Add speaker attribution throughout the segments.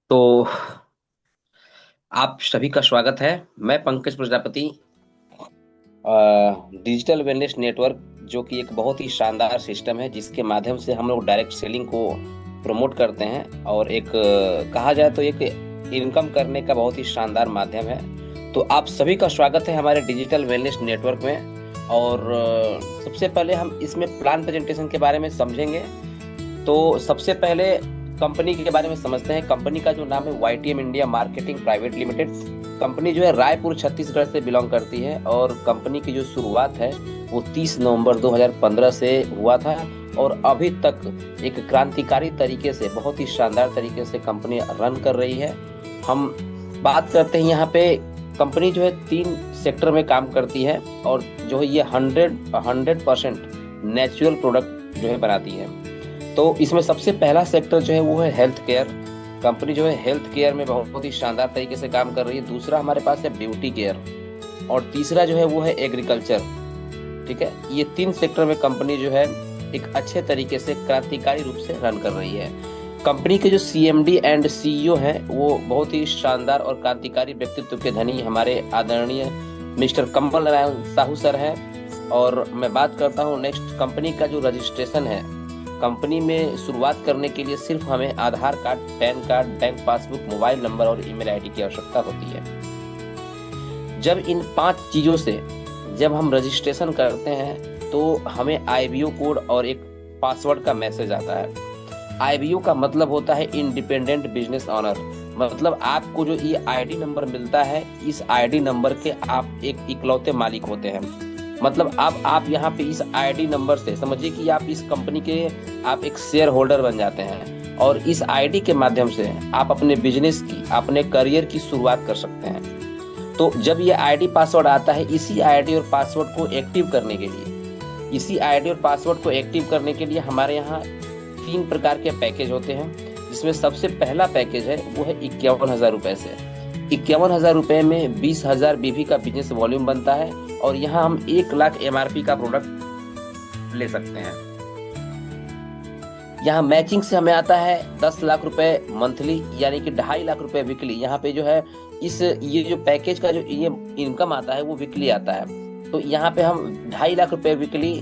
Speaker 1: तो आप सभी का स्वागत है। मैं Pankaj Prajapati. Digital wellness network जो कि एक बहुत ही शानदार सिस्टम है जिसके माध्यम से हम लोग डायरेक्ट सेलिंग को प्रमोट करते हैं और एक कहा जाए तो एक इनकम करने का बहुत ही शानदार माध्यम है। तो आप सभी का स्वागत है हमारे डिजिटल वेलनेस नेटवर्क में। और सबसे पहले हम इसमें प्लान प्रेजेंटेशन के बारे में समझेंगे। तो सबसे पहले कंपनी के बारे में समझते हैं। कंपनी का जो नाम है YTM India marketing private limited. Company जो है रायपुर छत्तीसगढ़ से बिलोंग करती है और कंपनी की जो शुरुआत है वो 30 नवंबर 2015 से हुआ था। और अभी तक एक क्रांतिकारी तरीके से बहुत ही शानदार तरीके से कंपनी रन कर रही है। हम बात करते हैं यहाँ पे। कंपनी जो है 3 सेक्टर में काम करती है और जो है ये 100% नेचुरल प्रोडक्ट जो है बनाती है। तो इसमें सबसे पहला सेक्टर जो है वो है हेल्थ केयर। कंपनी जो है हेल्थ केयर में बहुत ही शानदार तरीके से काम कर रही है। दूसरा हमारे पास है ब्यूटी केयर और तीसरा जो है वो है एग्रीकल्चर। ठीक है, ये 3 सेक्टर में कंपनी जो है एक अच्छे तरीके से क्रांतिकारी रूप से रन कर रही है। कंपनी के जो CMD एंड CEO हैं वो बहुत ही शानदार और क्रांतिकारी व्यक्तित्व के धनी हमारे आदरणीय मिस्टर कमल नारायण साहू सर हैं। और मैं बात करता हूँ नेक्स्ट कंपनी का जो रजिस्ट्रेशन है। कंपनी में शुरुआत करने के लिए सिर्फ हमें Aadhaar card, PAN card, bank passbook, mobile number और ईमेल आईडी की आवश्यकता होती है। जब इन 5 चीजों से जब हम रजिस्ट्रेशन करते हैं तो हमें IBO कोड और एक पासवर्ड का मैसेज आता है। IBO का मतलब होता है इंडिपेंडेंट बिजनेस ऑनर। मतलब आपको जो ये ID नंबर मिलता है, इस ID नंबर के आप एक इकलौते मालिक होते हैं। मतलब अब आप यहाँ पे इस ID नंबर से समझिए कि आप इस कंपनी के आप एक शेयर होल्डर बन जाते हैं और इस ID के माध्यम से आप अपने बिजनेस की, अपने करियर की शुरुआत कर सकते हैं। तो जब ये ID पासवर्ड आता है, इसी ID और पासवर्ड को एक्टिव करने के लिए हमारे यहाँ 3 प्रकार के पैकेज होते हैं। जिसमें सबसे पहला पैकेज है वो है 51,000 रुपए से। 51,000 रुपए में 20,000 BV का बिजनेस वॉल्यूम बनता है और यहाँ हम 1 लाख MRP का प्रोडक्ट ले सकते हैं। यहाँ मैचिंग से हमें आता है 10 लाख रुपए मंथली, यानी कि 2.5 लाख रुपए वीकली। यहाँ पे जो है ये जो पैकेज का जो ये इनकम आता है वो वीकली आता है। तो यहाँ पे हम 2.5 लाख रुपए वीकली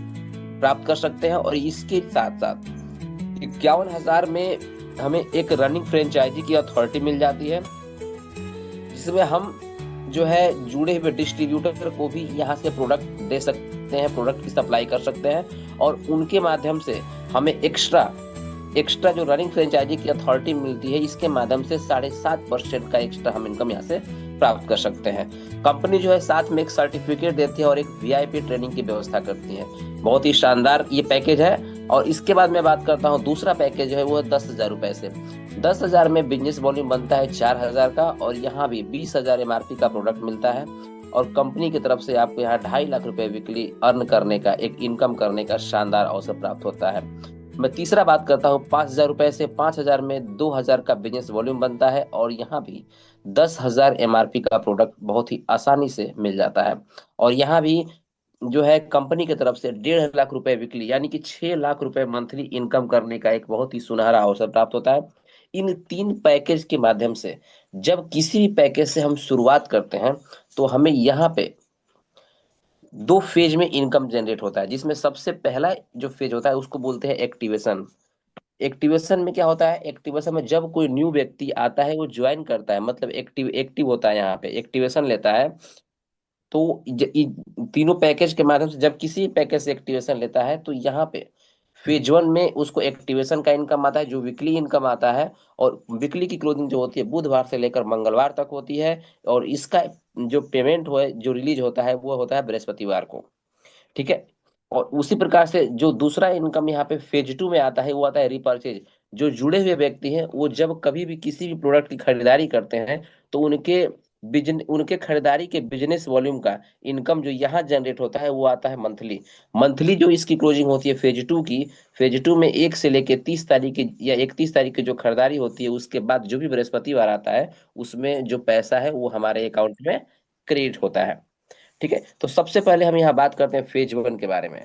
Speaker 1: प्राप्त कर सकते हैं। और इसके साथ साथ 51,000 में हमें एक रनिंग फ्रेंचाइजी की अथॉरिटी मिल जाती है, जिसमें हम जो है जुड़े हुए डिस्ट्रीब्यूटर को भी यहाँ से प्रोडक्ट दे सकते हैं, प्रोडक्ट की सप्लाई कर सकते हैं। और उनके माध्यम से हमें एक्स्ट्रा जो रनिंग फ्रेंचाइजी की अथॉरिटी मिलती है, इसके माध्यम से 7.5% का एक्स्ट्रा हम इनकम यहाँ से प्राप्त कर सकते हैं। कंपनी जो है साथ में एक सर्टिफिकेट देती है और एक VIP ट्रेनिंग की व्यवस्था करती है। बहुत ही शानदार ये पैकेज है। और इसके बाद मैं बात करता हूँ दूसरा पैकेज जो है वो है 10,000 रुपए से। 10,000 में बिजनेस वॉल्यूम बनता है 4,000 का और यहाँ भी 20,000 MRP का प्रोडक्ट मिलता है। और कंपनी की तरफ से आपको यहाँ 2.5 लाख रुपए वीकली अर्न करने का, एक इनकम करने का शानदार अवसर प्राप्त होता है। मैं तीसरा बात करता हूँ 5,000 रुपए से। 5,000 में 2,000 का बिजनेस वॉल्यूम बनता है और यहाँ भी 10,000 MRP का प्रोडक्ट बहुत ही आसानी से मिल जाता है। और यहाँ भी जो है कंपनी की तरफ से 1.5 लाख रुपए वीकली, यानी कि 6 लाख रुपए मंथली इनकम करने का एक बहुत ही सुनहरा अवसर प्राप्त होता है। इन 3 पैकेज के माध्यम से जब किसी भी पैकेज से हम शुरुआत करते हैं तो हमें यहाँ पे 2 फेज में इनकम जनरेट होता है। जिसमें सबसे पहला जो फेज होता है उसको बोलते हैं एक्टिवेशन। एक्टिवेशन में क्या होता है? एक्टिवेशन में जब कोई न्यू व्यक्ति आता है, वो ज्वाइन करता है, मतलब एक्टिव एक्टिव होता है, यहाँ पे एक्टिवेशन लेता है। तो तीनों पैकेज के माध्यम से जब किसी पैकेज से एक्टिवेशन लेता है तो यहाँ पे फेज 1 में उसको एक्टिवेशन का इनकम आता है, जो वीकली इनकम आता है। और वीकली की क्लोजिंग जो होती है बुधवार से लेकर मंगलवार तक होती है। और इसका जो पेमेंट हो जो रिलीज होता है वो होता है बृहस्पतिवार को। ठीक है। और उसी प्रकार से जो दूसरा इनकम यहाँ पे फेज 2 में आता है वो आता है रिपर्चेज। जो जुड़े हुए व्यक्ति हैं वो जब कभी भी किसी भी प्रोडक्ट की खरीदारी करते हैं तो उनके खरीदारी के बिजनेस वॉल्यूम का इनकम जो यहाँ जनरेट होता है वो आता है मंथली। मंथली जो इसकी क्लोजिंग होती है फेज 2 की, फेज 2 में 1 से लेके 30 तारीख की या 31 तारीख की जो खरीदारी होती है, उसके बाद जो भी बृहस्पतिवार आता है उसमें जो पैसा है वो हमारे अकाउंट में क्रेडिट होता है। ठीक है। तो सबसे पहले हम यहाँ बात करते हैं फेज 1 के बारे में।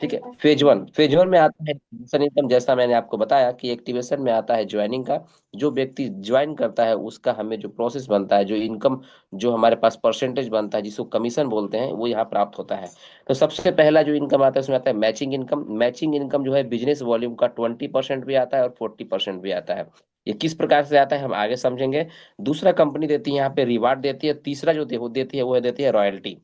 Speaker 1: ठीक है। फेज वन में आता है एक्टिवेशन इनकम, जैसा मैंने आपको बताया कि एक्टिवेशन में आता है ज्वाइनिंग का। जो व्यक्ति ज्वाइन करता है उसका हमें जो प्रोसेस बनता है, जो इनकम, जो हमारे पास परसेंटेज बनता है जिसको कमीशन बोलते हैं, वो यहाँ प्राप्त होता है। तो सबसे पहला जो इनकम आता है उसमें आता है मैचिंग इनकम। मैचिंग इनकम जो है बिजनेस वॉल्यूम का 20% भी आता है और 40% भी आता है। ये किस प्रकार से आता है हम आगे समझेंगे। दूसरा कंपनी देती है यहाँ पे रिवार्ड देती है। तीसरा जो देती है वो देती है रॉयल्टी।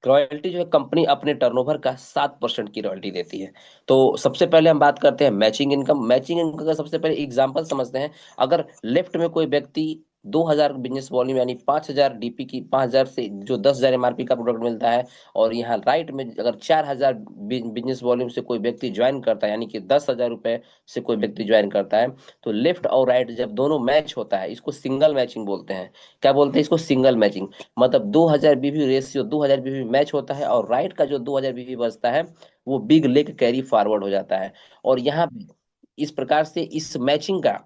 Speaker 1: रॉयल्टी जो है कंपनी अपने टर्नओवर का 7% की रॉयल्टी देती है। तो सबसे पहले हम बात करते हैं मैचिंग इनकम। मैचिंग इनकम का सबसे पहले एग्जांपल समझते हैं। अगर लेफ्ट में कोई व्यक्ति 2000 बिजनेस वॉल्यूम यानी 5000 डीपी की, 5000 से जो 10,000 एमआरपी का प्रोडक्ट मिलता है, और यहाँ राइट में अगर 4000 बिजनेस वॉल्यूम से कोई व्यक्ति ज्वाइन करता है, यानी कि 10,000 रुपए से कोई व्यक्ति ज्वाइन करता है, तो लेफ्ट और राइट जब दोनों मैच होता है इसको सिंगल मैचिंग बोलते हैं। क्या बोलते हैं इसको? Single matching. मतलब 2000 बीवी रेशियो 2000 बीवी मैच होता है, और राइट का जो 2000 बीवी बचता है वो बिग लेग कैरी फॉरवर्ड हो जाता है। और यहाँ पे इस प्रकार से इस मैचिंग का,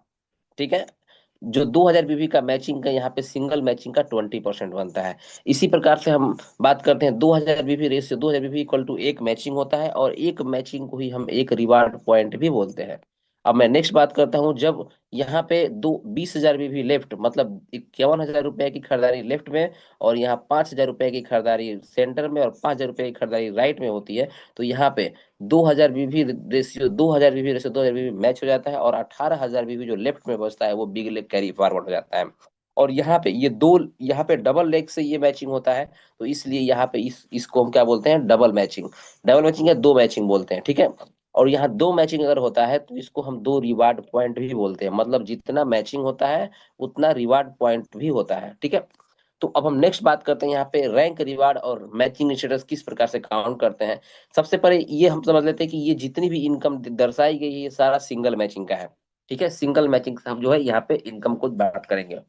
Speaker 1: ठीक है, जो 2000 बीवी का मैचिंग का यहाँ पे सिंगल मैचिंग का 20% बनता है। इसी प्रकार से हम बात करते हैं 2000 बीवी रेशियो 2000 बीवी इक्वल टू एक मैचिंग होता है, और एक मैचिंग को ही हम एक रिवार्ड पॉइंट भी बोलते हैं। अब मैं नेक्स्ट बात करता हूँ। जब यहाँ पे दो 20,000 बीवी लेफ्ट, मतलब 51,000 रुपए की खरीदारी लेफ्ट में, और यहाँ 5,000 रुपए की खरीदारी सेंटर में, और 5,000 रुपए की खरीदारी राइट में होती है, तो यहाँ पे 2000 बीवी रेशियो 2000 बीवी मैच हो जाता है, और 18,000 बीवी जो लेफ्ट में बचता है वो बिग लेग कैरी फॉरवर्ड हो जाता है। और यहाँ पे ये दो, यहाँ पे डबल लेग से ये मैचिंग होता है, तो इसलिए यहाँ पे इसको हम क्या बोलते हैं? Double matching. डबल मैचिंग या दो मैचिंग बोलते हैं, ठीक है। और यहाँ दो मैचिंग अगर होता है तो इसको हम दो रिवार्ड पॉइंट भी बोलते हैं। मतलब जितना मैचिंग होता है उतना रिवार्ड पॉइंट भी होता है, ठीक है। तो अब हम नेक्स्ट बात करते हैं यहाँ पे रैंक, रिवार्ड और मैचिंग स्टेटस किस प्रकार से काउंट करते हैं। सबसे पहले ये हम समझ लेते हैं कि ये जितनी भी इनकम दर्शाई गई है ये सारा सिंगल मैचिंग का है, ठीक है। सिंगल मैचिंग से हम जो है यहाँ पे इनकम को बात करेंगे।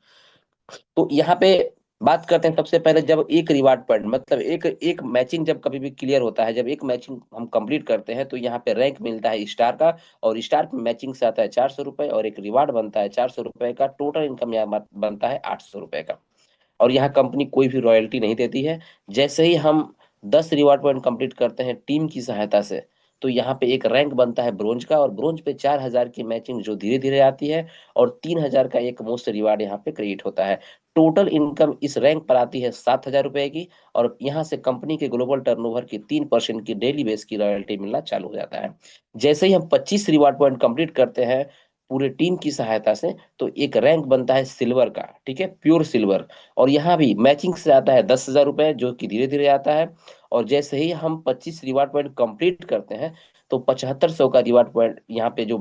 Speaker 1: तो यहाँ पे बात करते हैं सबसे पहले, जब एक रिवार्ड पॉइंट, मतलब एक एक मैचिंग जब कभी भी क्लियर होता है, जब एक मैचिंग हम कंप्लीट करते हैं तो यहाँ पे रैंक मिलता है स्टार का, और स्टार मैचिंग से आता है 400 रुपए, और एक रिवार्ड बनता है 400 रुपए का। टोटल इनकम यहाँ बनता है 800 रुपए का। और यहाँ कंपनी कोई भी रॉयल्टी नहीं देती है। जैसे ही हम 10 रिवार्ड पॉइंट कंप्लीट करते हैं टीम की सहायता से, तो यहाँ पे एक रैंक बनता है ब्रोंज का, और ब्रोंज पे 4,000 की मैचिंग जो धीरे धीरे आती है, और 3,000 का एक मोस्ट रिवार्ड यहाँ पे क्रेडिट होता है। टोटल इनकम इस रैंक पर आती है 7,000 रुपए की, और यहाँ से कंपनी के ग्लोबल टर्नओवर की 3% की डेली बेस की रॉयल्टी मिलना चालू हो जाता है। जैसे ही हम 25 रिवार्ड पॉइंट कंप्लीट करते हैं पूरे टीम की सहायता से, तो एक रैंक बनता है सिल्वर का, ठीक है, प्योर सिल्वर। और यहाँ भी मैचिंग से आता है 10,000 रुपए जो कि धीरे धीरे आता है। और जैसे ही हम 25 रिवार्ड पॉइंट कंप्लीट करते हैं तो 7500 का रिवार्ड पॉइंट यहाँ पे जो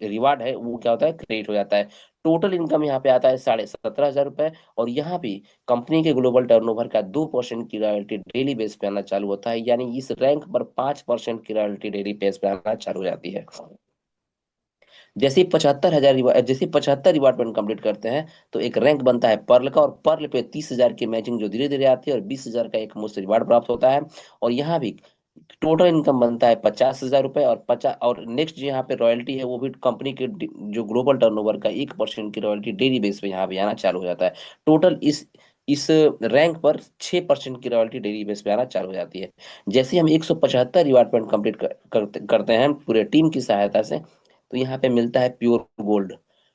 Speaker 1: रिवार्ड है वो क्या होता है? क्रेडिट हो जाता है। टोटल इनकम यहाँ पे आता है 17,500 रुपए। और यहाँ भी कंपनी के ग्लोबल टर्नओवर का 2% की रॉयल्टी डेली बेस पे आना चालू होता है, यानी इस रैंक पर 5% की रॉयल्टी डेली बेस पे आना चालू हो जाती है। जैसे 75 रिवार्ड पॉइंट कंप्लीट करते हैं तो एक रैंक बनता है पर्ल का, और पर्ल पे 30,000 की मैचिंग जो धीरे धीरे आती है, और 20,000 का एक मुश्त रिवार्ड प्राप्त होता है। और यहाँ भी टोटल इनकम बनता है 50,000 रुपए, और 50, और नेक्स्ट जो यहाँ पे रॉयल्टी है वो भी कंपनी के जो ग्लोबल टर्नओवर का 1% की रॉयल्टी डेली बेस पे यहाँ भी आना चालू हो जाता है। टोटल इस रैंक पर 6% की रॉयल्टी डेली बेस पे आना चालू हो जाती है। जैसे ही हम 175 रिवार्ड पॉइंट कंप्लीट करते हैं पूरे टीम की सहायता से, तो यहाँ पे मिलता है प्योर गोल्ड,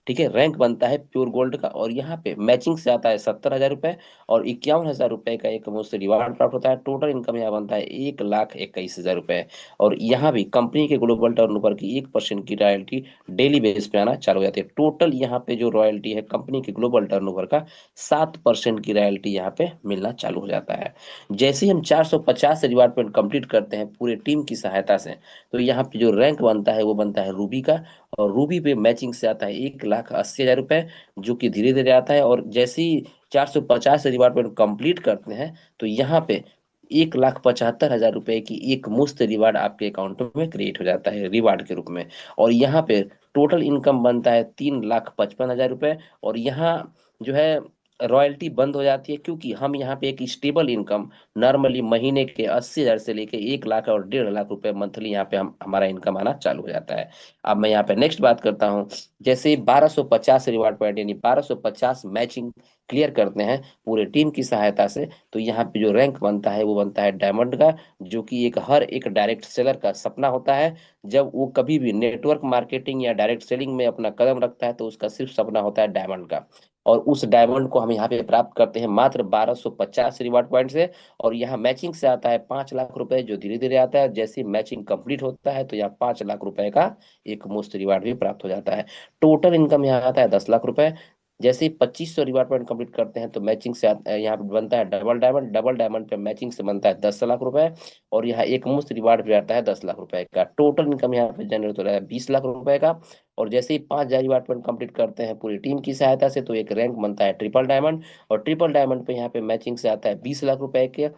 Speaker 1: ठीक है। रैंक बनता है प्योर गोल्ड का, और यहाँ पे मैचिंग से आता है 70,000 रुपए, और 51,000 रुपए का एक मुझसे रिवार्ड प्राप्त होता है। टोटल इनकम यहाँ बनता है 1,21,000 रुपए। और यहाँ भी कंपनी के ग्लोबल टर्नओवर की 1% की रॉयल्टी डेली बेस पे आना चालू हो जाती है। टोटल यहाँ पे जो रॉयल्टी है कंपनी के ग्लोबल टर्नओवर का 7% की रॉयल्टी यहाँ पे मिलना चालू हो जाता है। जैसे ही हम 450 रिवार्ड पॉइंट कंप्लीट करते हैं पूरे टीम की सहायता से, तो यहाँ पे जो रैंक बनता है वो बनता है रूबी का, और रूबी पे मैचिंग से आता है 1,80,000 रुपए जो कि धीरे धीरे आता है। और जैसे ही 450 रिवार्ड पॉइंट कंप्लीट करते हैं तो यहाँ पे 1,75,000 रुपए की एक मुफ्त रिवार्ड आपके अकाउंट में क्रिएट हो जाता है रिवार्ड के रूप में। और यहाँ पे टोटल इनकम बनता है 3,55,000 रुपए। और यहाँ जो है रॉयल्टी बंद हो जाती है, क्योंकि हम यहाँ पे एक स्टेबल इनकम नॉर्मली महीने के 80,000 से लेके 1 लाख और 1.5 लाख रुपए मंथली यहाँ पे हम हमारा इनकम आना चालू हो जाता है। अब मैं यहाँ पे नेक्स्ट बात करता हूँ। जैसे 1250 रिवार्ड पॉइंट यानी 1250 मैचिंग क्लियर करते हैं पूरे टीम की सहायता से, तो यहाँ पे जो रैंक बनता है वो बनता है डायमंड का, जो कि एक हर एक डायरेक्ट सेलर का सपना होता है। जब वो कभी भी नेटवर्क मार्केटिंग या डायरेक्ट सेलिंग में अपना कदम रखता है तो उसका सिर्फ सपना होता है डायमंड का। और उस डायमंड को हम यहाँ पे प्राप्त करते हैं मात्र 1250 रिवार्ड पॉइंट से। और यहाँ मैचिंग से आता है 5 लाख रुपए, जो धीरे धीरे आता है। जैसे मैचिंग कंप्लीट होता है तो यहाँ 5 लाख रुपए का एक मुफ्त रिवार्ड भी प्राप्त हो जाता है। टोटल इनकम यहाँ आता है 10 लाख रुपए। जैसे ही 2500 रिवार्ड पॉइंट कंप्लीट करते हैं तो मैचिंग से यहाँ पे बनता है डबल डायमंड। डबल डायमंड पे मैचिंग से बनता है 10 लाख रुपए। और यहाँ एक मुफ्त रिवार्ड भी आता है 10 लाख रुपए का। टोटल इनकम यहाँ पे जनरेट हो रहा है 20 लाख रुपए का। और जैसे ही 5,000 रिवार्ड पॉइंट कंप्लीट करते हैं पूरी टीम की सहायता से तो एक रैंक बनता है ट्रिपल डायमंड। और ट्रिपल डायमंड पे यहाँ पे मैचिंग से आता है 20 लाख रुपए के,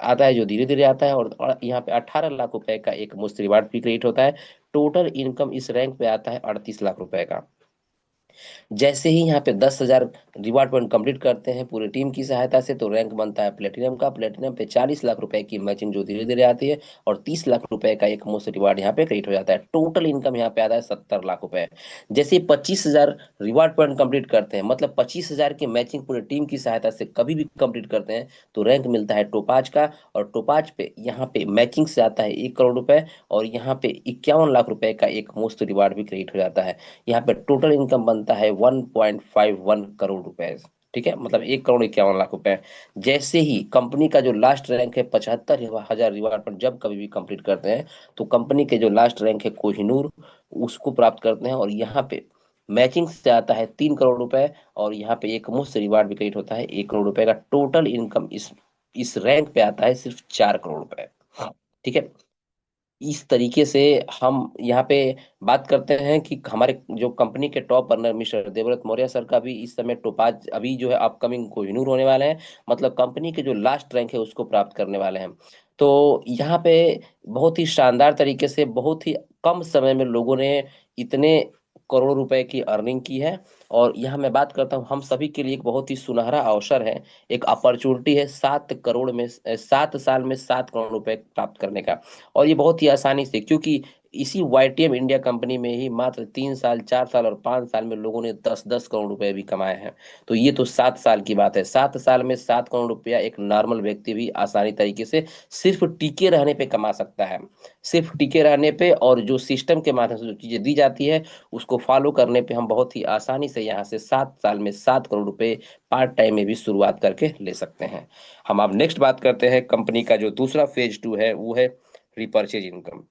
Speaker 1: आता है जो धीरे धीरे आता है। और यहाँ पे 18 लाख रुपए का एक मुफ्त रिवार्ड भी क्रिएट होता है। टोटल इनकम इस रैंक पे आता है 38 लाख रुपए का। जैसे ही यहाँ पे 10,000 रिवार्ड पॉइंट कंप्लीट करते हैं पूरी टीम की सहायता से तो रैंक बनता है प्लेटिनम का। प्लेटिनम पे 40 लाख रुपए की मैचिंग जो धीरे धीरे आती है। और 30 लाख रुपए का एक मुफ्त रिवार्ड यहाँ पे क्रेडिट हो जाता है। टोटल इनकम यहाँ पे आता है 70 लाख रुपए। जैसे ही 25,000 रिवार्ड पॉइंट कंप्लीट करते हैं, मतलब 25,000 की मैचिंग पूरी टीम की सहायता से कभी भी कंप्लीट करते हैं तो रैंक मिलता है टोपाज का। और टोपाज पे यहाँ पे मैचिंग से आता है 1 करोड़ रुपए। और यहाँ पे 51 लाख रुपए का एक मुफ्त रिवार्ड भी क्रेडिट हो जाता है। यहाँ पे टोटल इनकम बनता है 1.51 करोड़ रुपए। ठीक है, मतलब 1 करोड़ 51 लाख रुपए। जैसे ही कंपनी का जो लास्ट रैंक है 75,000 रिवार्ड पर जब कभी भी कंप्लीट करते हैं तो कंपनी के जो लास्ट रैंक है कोहिनूर, उसको प्राप्त करते हैं। और यहाँ पे मैचिंग से आता है 3 करोड़ रुपए। और यहाँ पे एक मुफ्त रिवार्ड भी क्रेडिट होता है 1 करोड़ रुपए का। टोटल इनकम इस रैंक पे आता है सिर्फ 4 करोड़ रुपए। ठीक है, इस तरीके से हम यहाँ पे बात करते हैं कि हमारे जो कंपनी के top runner mister Devvrat Maurya sir का भी इस समय टोपाज अभी जो है अपकमिंग कोहिनूर होने वाले हैं। मतलब कंपनी के जो लास्ट रैंक है उसको प्राप्त करने वाले हैं। तो यहाँ पे बहुत ही शानदार तरीके से बहुत ही कम समय में लोगों ने इतने करोड़ रुपए की अर्निंग की है। और यहाँ मैं बात करता हूँ हम सभी के लिए एक बहुत ही सुनहरा अवसर है, एक अपॉर्चुनिटी है 7 साल में 7 करोड़ रुपए प्राप्त करने का। और ये बहुत ही आसानी से, क्योंकि इसी वाईटीएम इंडिया कंपनी में ही मात्र 3 साल 4 साल और 5 साल में लोगों ने 10-10 करोड़ रुपए भी कमाए हैं। तो ये तो 7 साल की बात है। 7 साल में 7 करोड़ रुपया एक नॉर्मल व्यक्ति भी आसानी तरीके से सिर्फ टिके रहने पे कमा सकता है। सिर्फ टिके रहने पे, और जो सिस्टम के माध्यम से जो चीजें दी जाती है उसको फॉलो करने पे हम बहुत ही आसानी से यहाँ से 7 साल में 7 करोड़ रुपए पार्ट टाइम में भी शुरुआत करके ले सकते हैं। हम अब नेक्स्ट बात करते हैं कंपनी का जो दूसरा फेज 2 है वो है रिपर्चेज इनकम।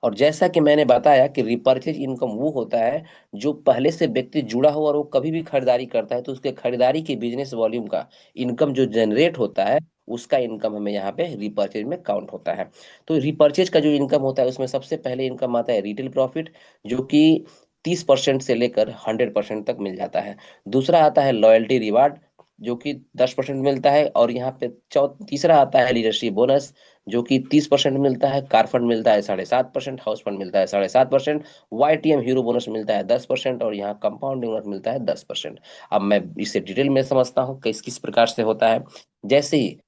Speaker 1: और जैसा कि मैंने बताया कि रिपर्चेज इनकम वो होता है जो पहले से व्यक्ति जुड़ा हो और वो कभी भी खरीदारी करता है तो उसके खरीदारी के बिजनेस वॉल्यूम का इनकम जो जनरेट होता है उसका इनकम हमें यहाँ पे रिपर्चेज में काउंट होता है। तो रिपर्चेज का जो इनकम होता है उसमें सबसे पहले इनकम आता है रिटेल प्रॉफिट, जो कि 30% से लेकर 100% तक मिल जाता है। दूसरा आता है लॉयल्टी रिवार्ड, जो कि 10% मिलता है। और यहाँ पे तीसरा आता है लीडरशिप बोनस, जो कि 30% मिलता है। कार फंड मिलता है 7.5%। हाउस फंड मिलता है 7.5%। वाईटीएम हीरो बोनस मिलता है 10%। और यहाँ कंपाउंडिंग बोनस मिलता है 10%। अब मैं इसे डिटेल में समझता हूँ किस किस प्रकार से होता है। जैसे ही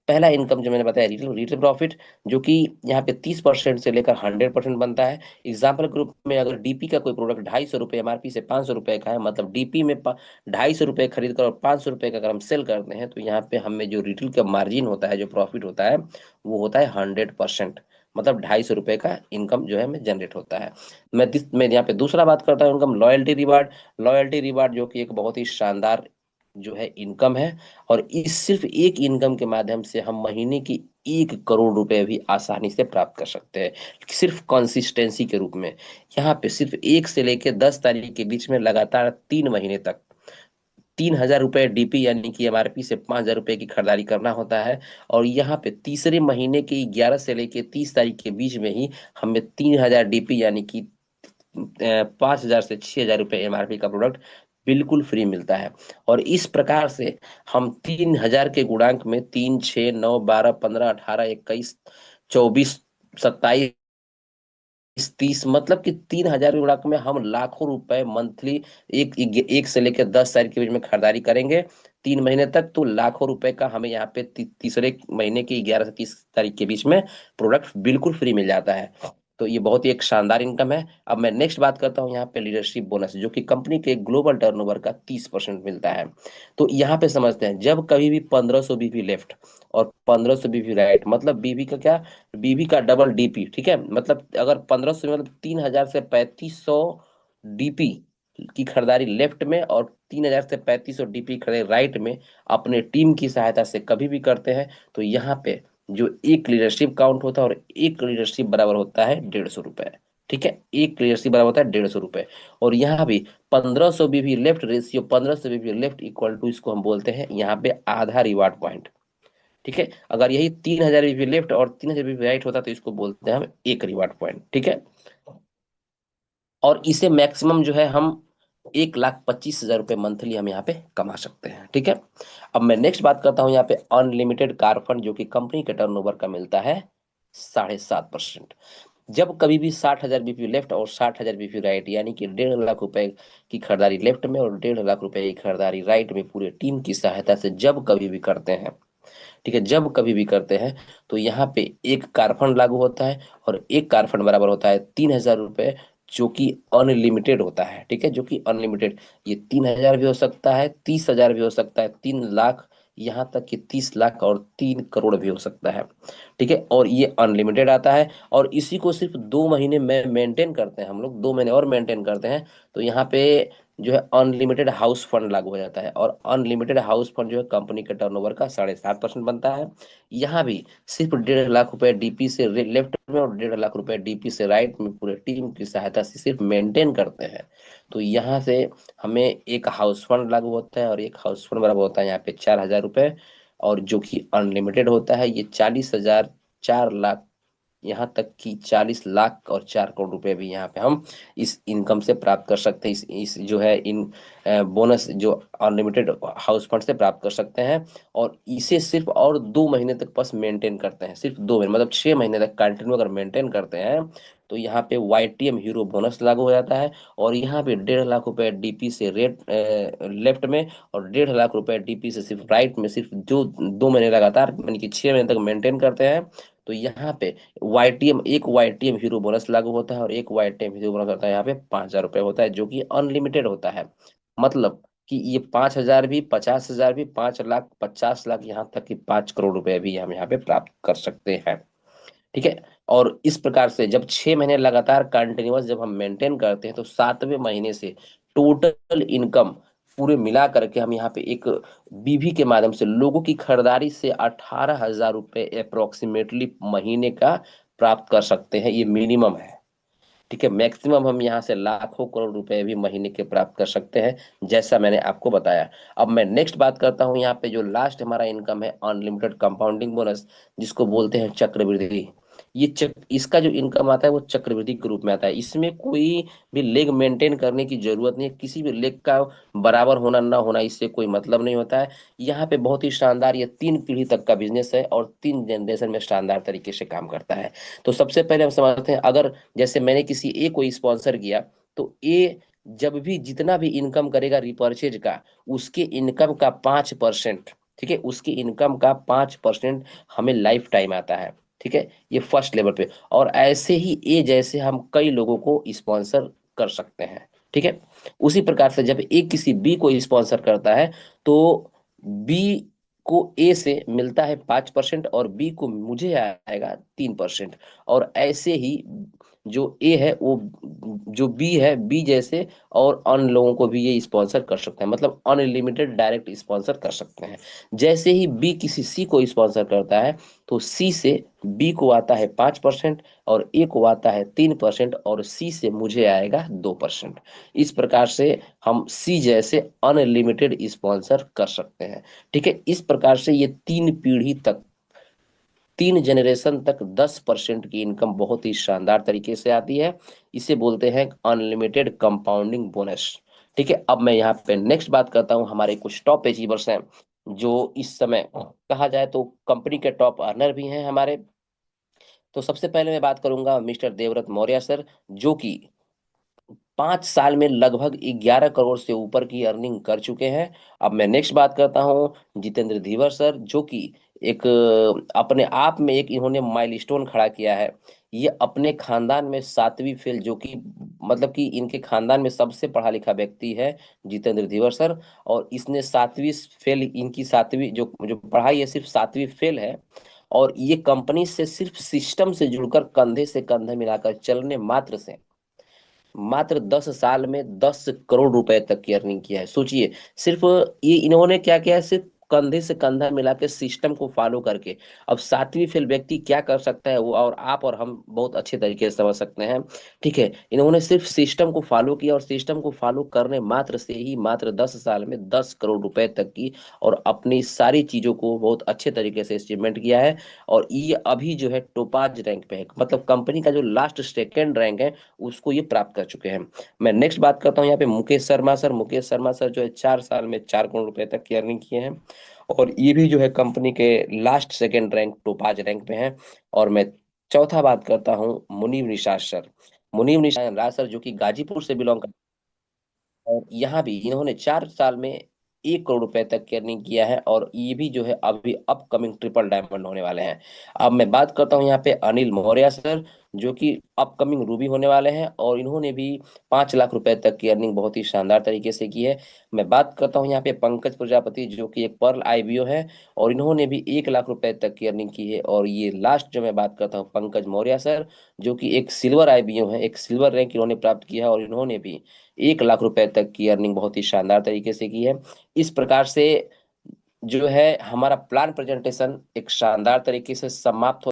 Speaker 1: पहला इनकम जो मैंने बताया रिटेल रिटेल प्रॉफिट, जो कि यहाँ पे 30% से लेकर 100% बनता है। एग्जाम्पल के रूप में अगर डीपी का कोई प्रोडक्ट 250 रुपये एमआरपी से 500 रुपये का है, मतलब डीपी में 250 रुपये खरीद कर और 500 रुपये का अगर हम सेल करते हैं तो यहाँ पे हमें जो रिटेल का मार्जिन होता है, जो प्रॉफिट होता है वो होता है 100%। मतलब 250 रुपये का इनकम जो है हमें जनरेट होता है। मैं यहाँ पे दूसरा बात करता हूँ income loyalty reward. Loyalty reward जो कि एक बहुत ही शानदार जो है इनकम है। और इस सिर्फ एक इनकम के माध्यम से हम महीने की 1 करोड़ रुपए भी आसानी से प्राप्त कर सकते हैं, सिर्फ कंसिस्टेंसी के रूप में। यहाँ पे सिर्फ 1 से लेकर 10 तारीख के बीच में लगातार 3 महीने तक 3,000 रुपए डीपी यानी कि एमआरपी से 5,000 रुपए की खरीदारी करना होता है। और यहाँ पे तीसरे महीने की 11 से लेकर 30 तारीख के बीच में ही हमें 3,000 डीपी यानी कि 5,000 से 6,000 रुपए एमआरपी का प्रोडक्ट बिल्कुल फ्री मिलता है। और इस प्रकार से हम 3,000 के गुणांक में 3, 6, 9, 12, 15, 18, 21, 24, 27, 30, मतलब कि 3,000 के गुणांक में हम लाखों रुपए मंथली एक से लेकर 10 तारीख के बीच में खरीदारी करेंगे 3 महीने तक, तो लाखों रुपए का हमें यहाँ पे तीसरे महीने की 11 से 30 तारीख के बीच में प्रोडक्ट बिल्कुल फ्री मिल जाता है। तो ये बहुत ही एक शानदार इनकम है। अब मैं नेक्स्ट बात करता हूँ यहाँ पे लीडरशिप बोनस, जो कि कंपनी के ग्लोबल टर्नओवर का 30% मिलता है। तो यहाँ पे समझते हैं, जब कभी भी 1500 बीवी लेफ्ट और 1500 बीवी राइट, मतलब बीवी का क्या, बीवी का डबल डीपी, ठीक है, मतलब अगर 1500 मतलब 3000 से 3500 डीपी की खरीदारी लेफ्ट में और 3000 से 3500 डीपी खरीदारी राइट में अपने टीम की सहायता से कभी भी करते हैं, तो यहाँ पे जो एक लीडरशिप काउंट होता है, और एक लीडरशिप बराबर होता है 150 रुपए। ठीक है, एक लीडरशिप बराबर होता है 150 रुपए। और यहाँ भी 1500 बीवी लेफ्ट रेशियो 1500 बीवी लेफ्ट इक्वल टू, इसको हम बोलते हैं यहाँ पे आधा रिवार्ड पॉइंट। ठीक है, अगर यही 3000 बीवी लेफ्ट और 3000 बीवी राइट होता तो इसको बोलते हैं हम एक रिवार्ड पॉइंट। ठीक है, और इसे मैक्सिमम जो है हम 1,25,000 रुपये मंथली हम यहाँ पे कमा सकते हैं। ठीक है, अब मैं नेक्स्ट बात करता हूँ यहाँ पे अनलिमिटेड कार फंड, जो कि कंपनी के टर्नओवर का मिलता है 7.5%। जब कभी भी 60,000 बीपी लेफ्ट और 60,000 बीपी राइट, यानी कि 1.5 लाख रुपए की खरीदारी लेफ्ट में और 1.5 लाख रुपए की खरीदारी राइट में पूरे टीम की सहायता से जब कभी भी करते हैं, ठीक है, जब कभी भी करते हैं, तो यहाँ पे एक कार फंड लागू होता है, और एक कार फंड बराबर होता है 3,000 रुपये, जो कि अनलिमिटेड होता है। ठीक है, जो कि अनलिमिटेड, ये 3,000 भी हो सकता है, 30,000 भी हो सकता है, 3 लाख, यहाँ तक कि 30 लाख और 3 करोड़ भी हो सकता है। ठीक है, और ये अनलिमिटेड आता है, और इसी को सिर्फ 2 महीने में मेंटेन करते हैं हम लोग, 2 महीने और मेंटेन करते हैं, तो यहाँ पे जो है अनलिमिटेड हाउस फंड लागू हो जाता है। और अनलिमिटेड हाउस फंड जो है कंपनी के टर्नओवर का 7.5% बनता है। यहाँ भी सिर्फ 1.5 लाख रुपए डीपी से लेफ्ट में और 1.5 लाख रुपए डीपी से राइट में पूरे टीम की सहायता से सिर्फ मेंटेन करते हैं, तो यहाँ से हमें एक हाउस फंड लागू होता है, और एक हाउस फंड बराबर होता है यहाँ पे 4,000 रुपए, और जो कि अनलिमिटेड होता है, ये 40,000, 4 लाख, यहाँ तक कि 40 लाख और 4 करोड़ रुपए भी यहाँ पे हम इस इनकम से प्राप्त कर सकते हैं, इस जो है इन बोनस जो अनलिमिटेड हाउस फंड से प्राप्त कर सकते हैं। और इसे सिर्फ और 2 महीने तक बस मेंटेन करते हैं, सिर्फ 2 महीने, मतलब 6 महीने तक कंटिन्यू अगर मेंटेन करते हैं, तो यहाँ पे YTM हीरो बोनस लागू हो जाता है। और यहाँ पे 1.5 लाख रुपए डीपी से रेट लेफ्ट में, और 1.5 लाख रुपए डीपी से सिर्फ राइट में, सिर्फ जो 2 महीने लगातार यानी कि 6 महीने तक मेंटेन करते हैं, तो यहाँ पे एक YTM हीरो बोनस लागू होता है, और एक YTM हीरो बोनस होता है यहाँ पे 5,000 रुपये होता है, जो कि अनलिमिटेड होता है। मतलब कि ये 5,000 भी, 50,000 भी, 5 लाख, 50 लाख, यहाँ तक कि 5 करोड़ रुपए भी हम यहाँ पे प्राप्त कर सकते हैं। ठीक है, और इस प्रकार से जब 6 महीने लगातार कंटिन्यूअस जब हम मेंटेन करते हैं, तो 7वें महीने से टोटल इनकम पूरे मिला करके हम यहाँ पे एक बीवी के माध्यम से लोगों की खरीदारी से 18,000 रुपये अप्रोक्सीमेटली महीने का प्राप्त कर सकते हैं, ये मिनिमम है। ठीक है, मैक्सिमम हम यहाँ से लाखों करोड़ रुपए भी महीने के प्राप्त कर सकते हैं, जैसा मैंने आपको बताया। अब मैं नेक्स्ट बात करता हूँ यहाँ पे, जो लास्ट हमारा इनकम है अनलिमिटेड कंपाउंडिंग बोनस, जिसको बोलते हैं चक्रवृद्धि। ये इसका जो इनकम आता है वो चक्रवृद्धि के रूप में आता है। इसमें कोई भी लेग मेंटेन करने की जरूरत नहीं है, किसी भी लेग का बराबर होना ना होना इससे कोई मतलब नहीं होता है। यहाँ पे बहुत ही शानदार, ये 3 पीढ़ी तक का बिजनेस है, और 3 जनरेशन में शानदार तरीके से काम करता है। तो सबसे पहले हम समझते हैं, अगर जैसे मैंने किसी ए को स्पॉन्सर किया, तो ए जब भी जितना भी इनकम करेगा रिपर्चेज का, उसके इनकम का 5%, ठीक है, उसकी इनकम का 5% हमें लाइफ टाइम आता है। ठीक है, ये फर्स्ट लेवल पे। और ऐसे ही ए जैसे हम कई लोगों को स्पॉन्सर कर सकते हैं। ठीक है, उसी प्रकार से जब ए किसी बी को स्पॉन्सर करता है, तो बी को ए से मिलता है 5%, और बी को मुझे आएगा 3%। और ऐसे ही जो ए है वो, जो बी है, बी जैसे और अन्य लोगों को भी ये स्पॉन्सर कर सकते हैं, मतलब अनलिमिटेड डायरेक्ट स्पॉन्सर कर सकते हैं। जैसे ही बी किसी सी को स्पॉन्सर करता है, तो सी से बी को आता है 5%, और ए को आता है 3%, और सी से मुझे आएगा 2%। इस प्रकार से हम सी जैसे अनलिमिटेड स्पॉन्सर कर सकते हैं। ठीक है, इस प्रकार से ये 3 पीढ़ी तक, 3 जनरेशन तक 10% की इनकम बहुत ही शानदार तरीके से आती है। इसे बोलते हैं अनलिमिटेड कंपाउंडिंग बोनस। ठीक है, अब मैं यहाँ पे नेक्स्ट बात करता हूँ, हमारे कुछ टॉप अचीवर्स हैं, जो इस समय कहा जाए तो कंपनी के टॉप अर्नर भी हैं हमारे। तो सबसे पहले मैं बात करूंगा मिस्टर देवव्रत मौर्य सर, जो कि 5 साल में लगभग 11 करोड़ से ऊपर की अर्निंग कर चुके हैं। अब मैं नेक्स्ट बात करता हूँ जितेंद्र धीवर सर, जो कि एक अपने आप में एक इन्होंने माइलस्टोन खड़ा किया है। ये अपने खानदान में सातवीं फेल, जो कि मतलब कि इनके खानदान में सबसे पढ़ा लिखा व्यक्ति है जितेंद्र धीवर सर। और इसने सातवीं फेल, इनकी सातवीं जो जो पढ़ाई है सिर्फ सातवीं फेल है। और ये कंपनी से सिर्फ सिस्टम से जुड़कर कंधे से कंधा मिलाकर चलने मात्र से मात्र 10 साल में 10 करोड़ रुपए तक की अर्निंग किया है। सोचिए, सिर्फ ये इन्होंने क्या किया है, सिर्फ कंधे से कंधा मिला के सिस्टम को फॉलो करके। अब सातवीं फेल व्यक्ति क्या कर सकता है, वो और आप और हम बहुत अच्छे तरीके से समझ सकते हैं। ठीक है, इन्होंने सिर्फ सिस्टम को फॉलो किया, और सिस्टम को फॉलो करने मात्र से ही मात्र 10 साल में 10 करोड़ रुपए तक की और अपनी सारी चीजों को बहुत अच्छे तरीके से अचीवमेंट किया है। और ये अभी जो है टोपाज रैंक पे है, मतलब कंपनी का जो लास्ट सेकेंड रैंक है उसको ये प्राप्त कर चुके हैं। मैं नेक्स्ट बात करता हूँ यहाँ पे मुकेश शर्मा सर। मुकेश शर्मा सर जो है 4 साल में 4 करोड़ रुपए तक की अर्निंग किए हैं। और ये भी जो है कंपनी के last second rank topaz rank पे हैं। और मैं चौथा बात करता हूँ मुनीब निषाद सर। मुनीब निषाद सर जो कि गाजीपुर से बिलोंग, और यहाँ भी इन्होंने 4 साल में 1 करोड़ रुपए तक की अर्निंग किया है। और ये भी जो है अभी अपकमिंग ट्रिपल डायमंड होने वाले हैं। अब मैं बात करता हूँ यहाँ पे अनिल मौर्य सर, जो कि अपकमिंग रूबी होने वाले हैं, और इन्होंने भी 5 लाख रुपए तक की अर्निंग बहुत ही शानदार तरीके से की है। मैं बात करता हूँ यहाँ पे पंकज प्रजापति, जो कि एक पर्ल आईबीओ है, और इन्होंने भी 1 लाख रुपए तक की अर्निंग की है। और ये लास्ट जो मैं बात करता हूँ पंकज मौर्य सर, जो कि एक सिल्वर आईबीओ है, एक सिल्वर रैंक इन्होंने प्राप्त किया है, और इन्होंने भी 1 लाख रुपए तक की अर्निंग बहुत ही शानदार तरीके से की है। इस प्रकार से जो है हमारा प्लान प्रेजेंटेशन एक शानदार तरीके से समाप्त हो